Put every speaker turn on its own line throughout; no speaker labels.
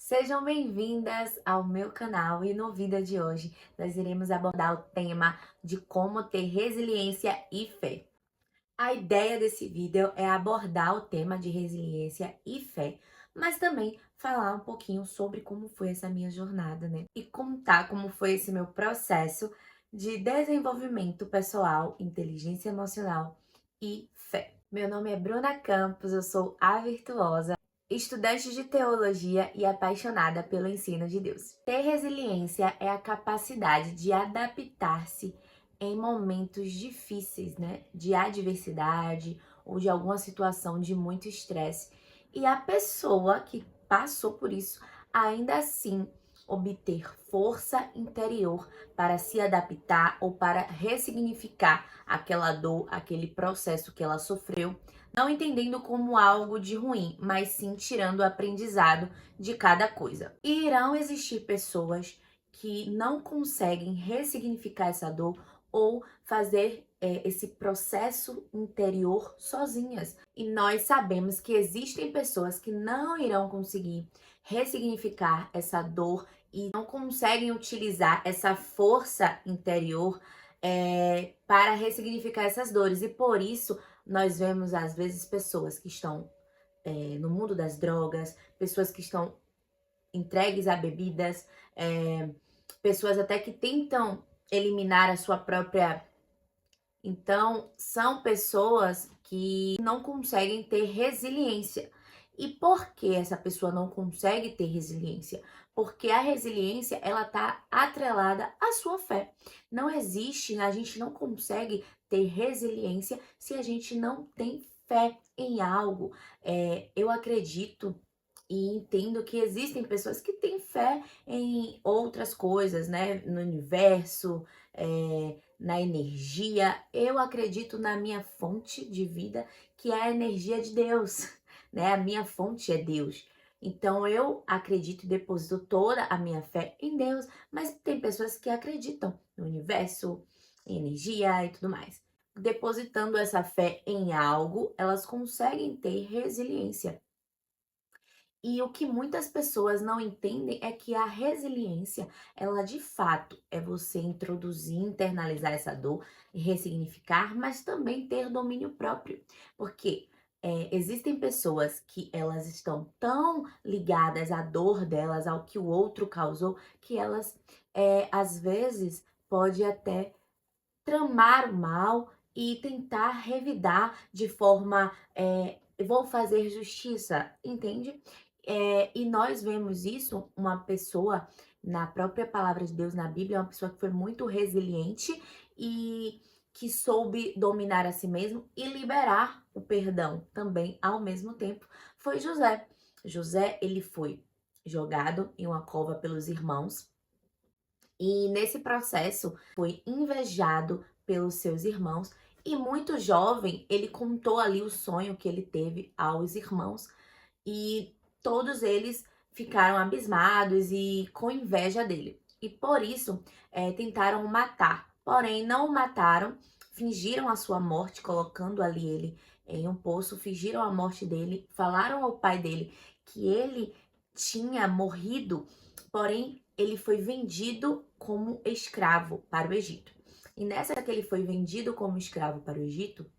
Sejam bem-vindas ao meu canal e no vídeo de hoje nós iremos abordar o tema de como ter resiliência e fé. A ideia desse vídeo é abordar o tema de resiliência e fé, mas também falar um pouquinho sobre como foi essa minha jornada, né? E contar como foi esse meu processo de desenvolvimento pessoal, inteligência emocional e fé. Meu nome é Bruna Campos, eu sou a Virtuosa, estudante de teologia e apaixonada pelo ensino de Deus. Ter resiliência é a capacidade de adaptar-se em momentos difíceis, né, de adversidade ou de alguma situação de muito estresse. E a pessoa que passou por isso ainda assim obter força interior para se adaptar ou para ressignificar aquela dor, aquele processo que ela sofreu, não entendendo como algo de ruim, mas sim tirando o aprendizado de cada coisa. E irão existir pessoas que não conseguem ressignificar essa dor ou fazer esse processo interior sozinhas. E nós sabemos que existem pessoas que não irão conseguir ressignificar essa dor e não conseguem utilizar essa força interior para ressignificar essas dores. E por isso nós vemos às vezes pessoas que estão no mundo das drogas, pessoas que estão entregues a bebidas, pessoas até que tentam eliminar a sua própria. Então, são pessoas que não conseguem ter resiliência. E por que essa pessoa não consegue ter resiliência? Porque a resiliência, ela tá atrelada à sua fé. Não existe, a gente não consegue ter resiliência se a gente não tem fé em algo. Eu acredito e entendo que existem pessoas que têm fé em outras coisas, né? No universo, na energia. Eu acredito na minha fonte de vida, que é a energia de Deus, né? A minha fonte é Deus. Então eu acredito e deposito toda a minha fé em Deus, mas tem pessoas que acreditam no universo, em energia e tudo mais. Depositando essa fé em algo, elas conseguem ter resiliência. E o que muitas pessoas não entendem é que a resiliência, ela de fato é você introduzir, internalizar essa dor e ressignificar, mas também ter domínio próprio. Porque existem pessoas que elas estão tão ligadas à dor delas, ao que o outro causou, que elas às vezes pode até tramar o mal e tentar revidar de forma, vou fazer justiça, entende? E nós vemos isso, uma pessoa, na própria palavra de Deus, na Bíblia, uma pessoa que foi muito resiliente e que soube dominar a si mesmo e liberar o perdão também ao mesmo tempo, foi José. José, ele foi jogado em uma cova pelos irmãos, e nesse processo foi invejado pelos seus irmãos e muito jovem ele contou ali o sonho que ele teve aos irmãos e todos eles ficaram abismados e com inveja dele. E por isso tentaram o matar, porém não o mataram, fingiram a sua morte, colocando ali ele em um poço, fingiram a morte dele, falaram ao pai dele que ele tinha morrido, porém ele foi vendido como escravo para o Egito. E nessa que ele foi vendido como escravo para o Egito,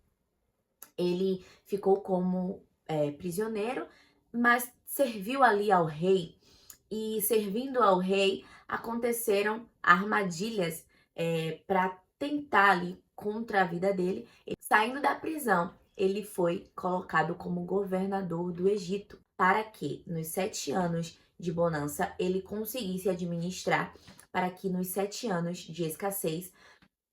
ele ficou como prisioneiro, mas serviu ali ao rei. E servindo ao rei, aconteceram armadilhas para tentar ali contra a vida dele. E, saindo da prisão, ele foi colocado como governador do Egito, para que nos 7 anos de bonança ele conseguisse administrar, para que nos 7 anos de escassez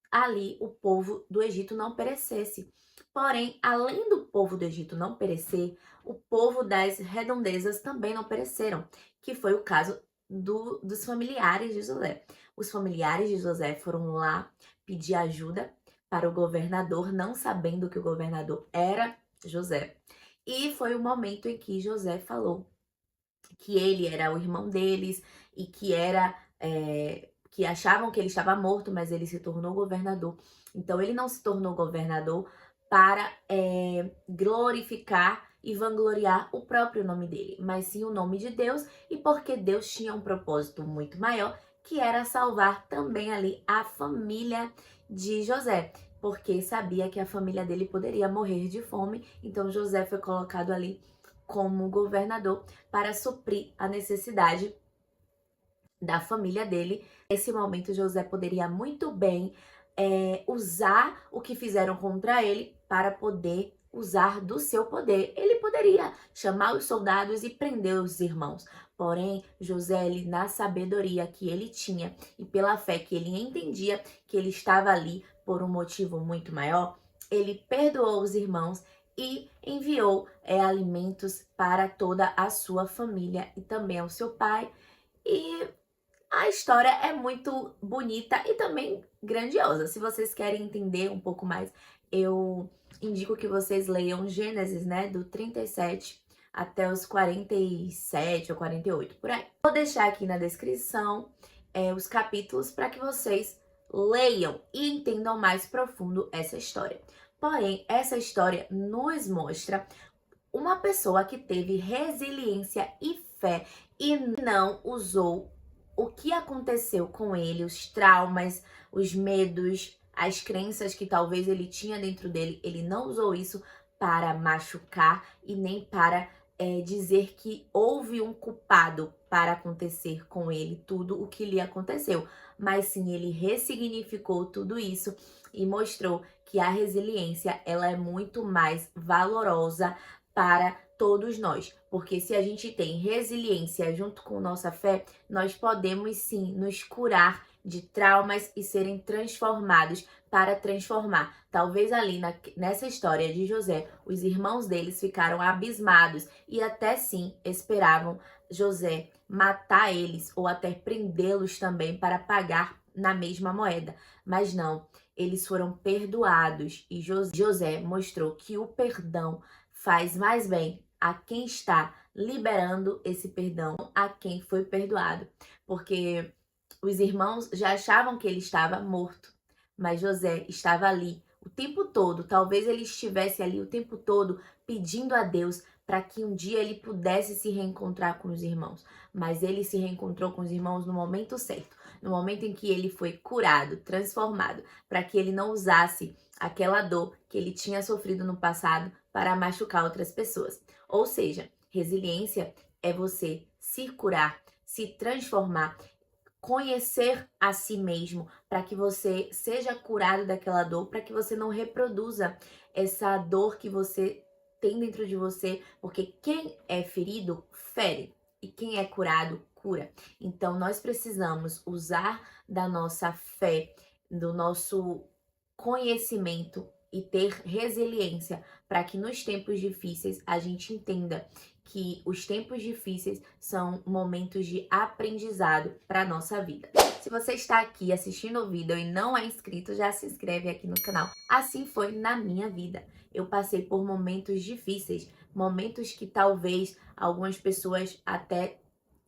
ali o povo do Egito não perecesse. Porém, além do povo do Egito não perecer, o povo das redondezas também não pereceram, que foi o caso dos familiares de José. Os familiares de José foram lá pedir ajuda para o governador, não sabendo que o governador era José. E foi o momento em que José falou que ele era o irmão deles e que achavam que ele estava morto, mas ele se tornou governador. Então ele não se tornou governador para glorificar e vangloriar o próprio nome dele, mas sim o nome de Deus, e porque Deus tinha um propósito muito maior, que era salvar também ali a família de José, porque sabia que a família dele poderia morrer de fome, então José foi colocado ali como governador para suprir a necessidade da família dele. Nesse momento, José poderia muito bem usar o que fizeram contra ele para poder usar do seu poder. Ele poderia chamar os soldados e prender os irmãos. Porém, José, ele, na sabedoria que ele tinha e pela fé que ele entendia que ele estava ali por um motivo muito maior, ele perdoou os irmãos e enviou alimentos para toda a sua família e também ao seu pai. E a história é muito bonita e também grandiosa. Se vocês querem entender um pouco mais, eu indico que vocês leiam Gênesis, né, do 37 até os 47 ou 48, por aí. Vou deixar aqui na descrição os capítulos para que vocês leiam e entendam mais profundo essa história. Porém, essa história nos mostra uma pessoa que teve resiliência e fé e não usou o que aconteceu com ele, os traumas, os medos, as crenças que talvez ele tinha dentro dele, ele não usou isso para machucar e nem para dizer que houve um culpado para acontecer com ele tudo o que lhe aconteceu, mas sim ele ressignificou tudo isso e mostrou que a resiliência ela é muito mais valorosa para todos nós, porque se a gente tem resiliência junto com nossa fé, nós podemos sim nos curar de traumas e serem transformados para transformar. Talvez ali nessa história de José, os irmãos deles ficaram abismados e até sim esperavam José matar eles ou até prendê-los também para pagar na mesma moeda. Mas não, eles foram perdoados e José mostrou que o perdão faz mais bem a quem está liberando esse perdão, a quem foi perdoado. Porque os irmãos já achavam que ele estava morto, mas José estava ali o tempo todo. Talvez ele estivesse ali o tempo todo pedindo a Deus para que um dia ele pudesse se reencontrar com os irmãos. Mas ele se reencontrou com os irmãos no momento certo, no momento em que ele foi curado, transformado, para que ele não usasse aquela dor que ele tinha sofrido no passado para machucar outras pessoas. Ou seja, resiliência é você se curar, se transformar, conhecer a si mesmo, para que você seja curado daquela dor, para que você não reproduza essa dor que você tem dentro de você, porque quem é ferido, fere, e quem é curado, cura. Então, nós precisamos usar da nossa fé, do nosso conhecimento e ter resiliência para que nos tempos difíceis a gente entenda que os tempos difíceis são momentos de aprendizado para nossa vida. Se você está aqui assistindo o vídeo e não é inscrito, já se inscreve aqui no canal. Assim foi na minha vida. Eu passei por momentos difíceis, momentos que talvez algumas pessoas até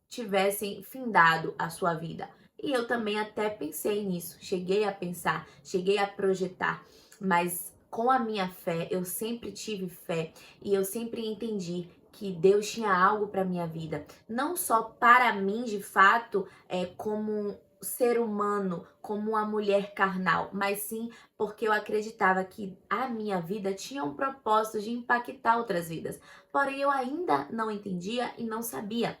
tivessem findado a sua vida. E eu também até pensei nisso, cheguei a pensar, cheguei a projetar, mas com a minha fé, eu sempre tive fé e eu sempre entendi que Deus tinha algo para minha vida, não só para mim de fato, como ser humano, como uma mulher carnal, mas sim porque eu acreditava que a minha vida tinha um propósito de impactar outras vidas. Porém, eu ainda não entendia e não sabia.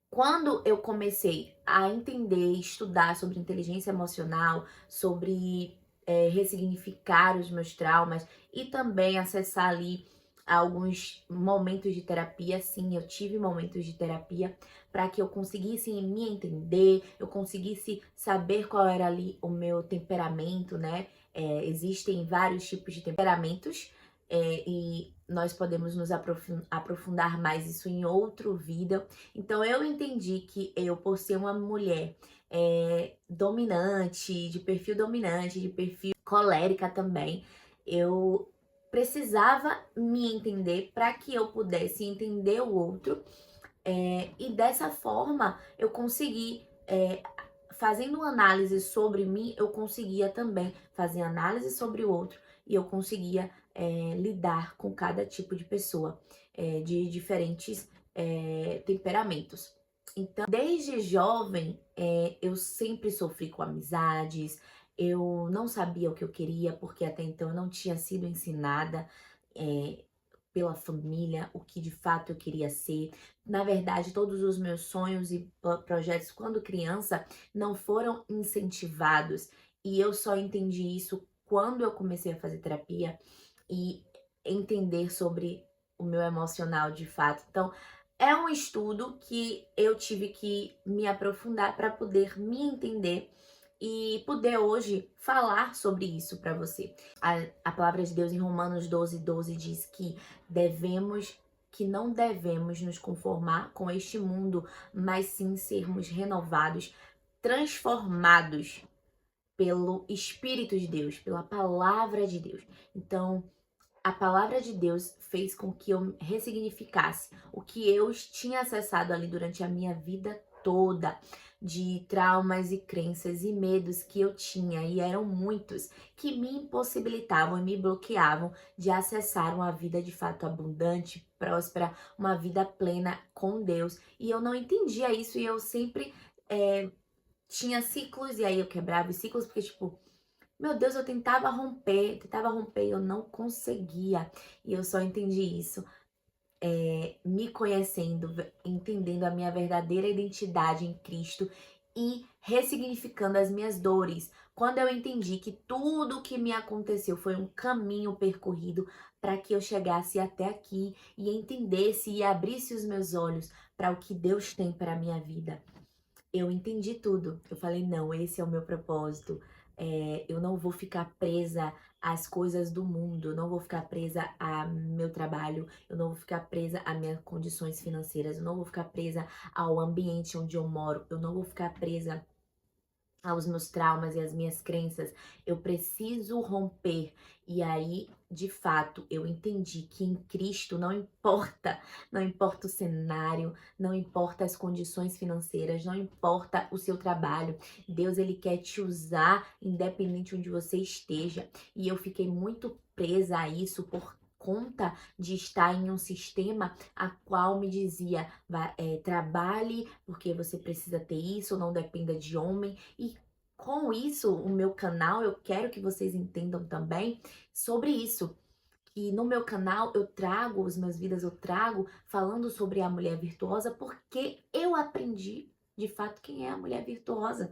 Quando eu comecei a entender e estudar sobre inteligência emocional, sobre ressignificar os meus traumas e também acessar ali alguns momentos de terapia, sim, eu tive momentos de terapia para que eu conseguisse me entender, eu conseguisse saber qual era ali o meu temperamento, né? Existem vários tipos de temperamentos e nós podemos nos aprofundar mais isso em outro vídeo. Então eu entendi que eu, por ser uma mulher dominante, de perfil colérica também, eu precisava me entender para que eu pudesse entender o outro. E dessa forma eu consegui, fazendo uma análise sobre mim, eu conseguia também fazer análise sobre o outro e eu conseguia lidar com cada tipo de pessoa, de diferentes temperamentos. Então, desde jovem, eu sempre sofri com amizades, eu não sabia o que eu queria, porque até então eu não tinha sido ensinada pela família o que de fato eu queria ser. Na verdade, todos os meus sonhos e projetos quando criança não foram incentivados, e eu só entendi isso quando eu comecei a fazer terapia e entender sobre o meu emocional de fato. Então, é um estudo que eu tive que me aprofundar para poder me entender e poder hoje falar sobre isso para você. A palavra de Deus em Romanos 12:12 diz que não devemos nos conformar com este mundo, mas sim sermos renovados, transformados pelo Espírito de Deus, pela palavra de Deus. Então, a palavra de Deus fez com que eu ressignificasse o que eu tinha acessado ali durante a minha vida toda, de traumas e crenças e medos que eu tinha, e eram muitos, que me impossibilitavam e me bloqueavam de acessar uma vida de fato abundante, próspera, uma vida plena com Deus. E eu não entendia isso, e eu sempre tinha ciclos, e aí eu quebrava os ciclos, porque tipo, meu Deus, eu tentava romper, e eu não conseguia. E eu só entendi isso, me conhecendo, entendendo a minha verdadeira identidade em Cristo e ressignificando as minhas dores. Quando eu entendi que tudo o que me aconteceu foi um caminho percorrido para que eu chegasse até aqui e entendesse e abrisse os meus olhos para o que Deus tem para a minha vida. Eu entendi tudo. Eu falei, não, esse é o meu propósito. Eu não vou ficar presa às coisas do mundo, eu não vou ficar presa ao meu trabalho, eu não vou ficar presa às minhas condições financeiras, eu não vou ficar presa ao ambiente onde eu moro, eu não vou ficar presa aos meus traumas e às minhas crenças. Eu preciso romper. E aí, de fato, eu entendi que em Cristo não importa o cenário, não importa as condições financeiras, não importa o seu trabalho. Deus, ele quer te usar independente onde você esteja. E eu fiquei muito presa a isso por conta de estar em um sistema a qual me dizia, trabalhe porque você precisa ter isso, não dependa de homem. E com isso, o meu canal, eu quero que vocês entendam também sobre isso. E no meu canal eu trago os meus vídeos, eu trago falando sobre a mulher virtuosa, porque eu aprendi de fato quem é a mulher virtuosa.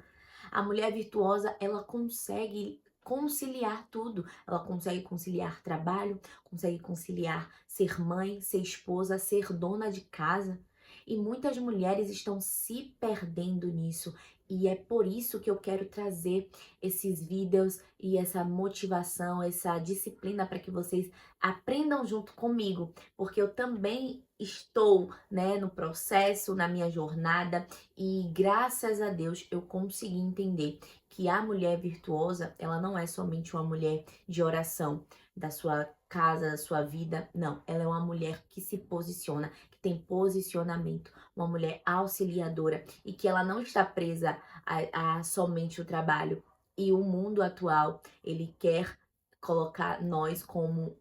A mulher virtuosa, ela consegue conciliar tudo. Ela consegue conciliar trabalho, consegue conciliar ser mãe, ser esposa, ser dona de casa. E muitas mulheres estão se perdendo nisso. E é por isso que eu quero trazer esses vídeos e essa motivação, essa disciplina para que vocês aprendam junto comigo, porque eu também estou, né, no processo, na minha jornada, e graças a Deus eu consegui entender que a mulher virtuosa, ela não é somente uma mulher de oração da sua casa, da sua vida, não, ela é uma mulher que se posiciona, que tem posicionamento, uma mulher auxiliadora e que ela não está presa a somente o trabalho. E o mundo atual, ele quer colocar nós como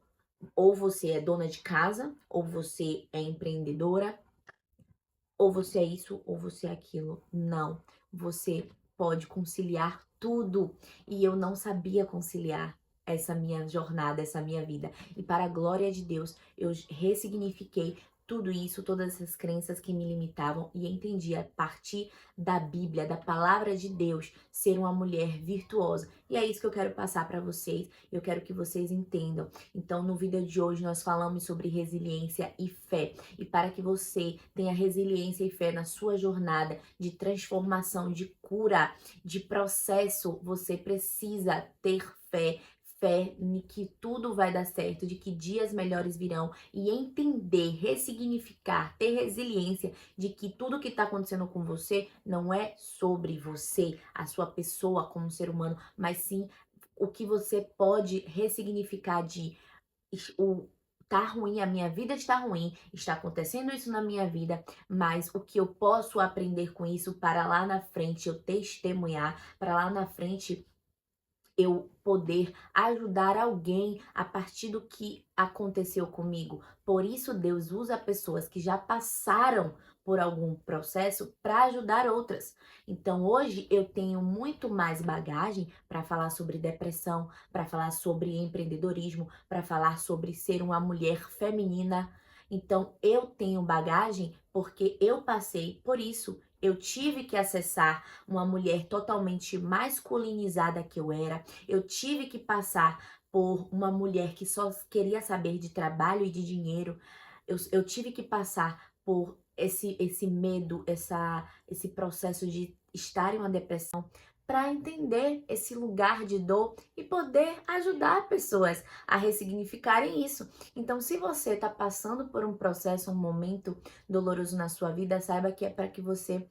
ou você é dona de casa, ou você é empreendedora, ou você é isso, ou você é aquilo. Não, você pode conciliar tudo. E eu não sabia conciliar essa minha jornada, essa minha vida. E para a glória de Deus, eu ressignifiquei tudo isso, todas essas crenças que me limitavam e entendi a partir da Bíblia, da palavra de Deus, ser uma mulher virtuosa. E é isso que eu quero passar para vocês. Eu quero que vocês entendam. Então, no vídeo de hoje nós falamos sobre resiliência e fé. E para que você tenha resiliência e fé na sua jornada de transformação, de cura, de processo, você precisa ter fé. Fé em que tudo vai dar certo, de que dias melhores virão e entender, ressignificar, ter resiliência de que tudo que está acontecendo com você não é sobre você, a sua pessoa como ser humano, mas sim o que você pode ressignificar de o tá ruim, a minha vida está ruim, está acontecendo isso na minha vida, mas o que eu posso aprender com isso para lá na frente eu testemunhar, para lá na frente eu poder ajudar alguém a partir do que aconteceu comigo. Por isso, Deus usa pessoas que já passaram por algum processo para ajudar outras. Então, hoje eu tenho muito mais bagagem para falar sobre depressão, para falar sobre empreendedorismo, para falar sobre ser uma mulher feminina. Então, eu tenho bagagem porque eu passei por isso. Eu tive que acessar uma mulher totalmente masculinizada que eu era. Eu tive que passar por uma mulher que só queria saber de trabalho e de dinheiro. Eu tive que passar por esse medo, esse processo de estar em uma depressão para entender esse lugar de dor e poder ajudar pessoas a ressignificarem isso. Então, se você está passando por um processo, um momento doloroso na sua vida, saiba que é para que você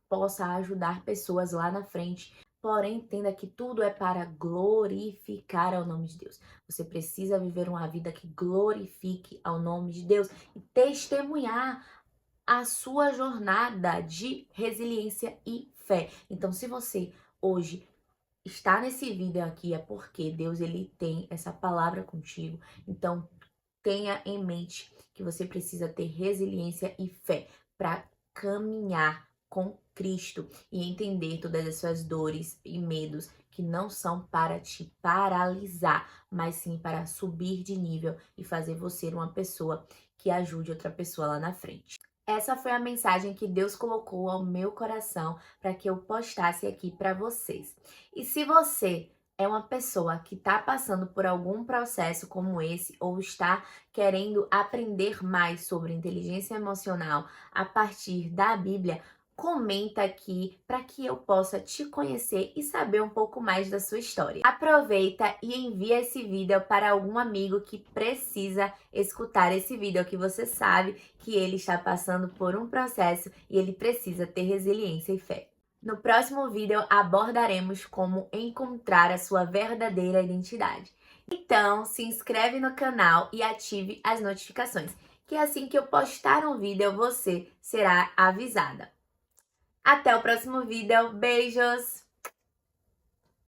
possa ajudar pessoas lá na frente. Porém, entenda que tudo é para glorificar ao nome de Deus. Você precisa viver uma vida que glorifique ao nome de Deus e testemunhar a sua jornada de resiliência e fé. Então, se você hoje está nesse vídeo aqui, é porque Deus ele tem essa palavra contigo. Então, tenha em mente que você precisa ter resiliência e fé para caminhar com Cristo e entender todas as suas dores e medos que não são para te paralisar, mas sim para subir de nível e fazer você uma pessoa que ajude outra pessoa lá na frente. Essa foi a mensagem que Deus colocou ao meu coração para que eu postasse aqui para vocês. E se você é uma pessoa que está passando por algum processo como esse ou está querendo aprender mais sobre inteligência emocional a partir da Bíblia, comenta aqui para que eu possa te conhecer e saber um pouco mais da sua história. Aproveita e envia esse vídeo para algum amigo que precisa escutar esse vídeo, que você sabe que ele está passando por um processo e ele precisa ter resiliência e fé. No próximo vídeo abordaremos como encontrar a sua verdadeira identidade. Então, se inscreve no canal e ative as notificações, que assim que eu postar um vídeo, você será avisada. Até o próximo vídeo. Beijos!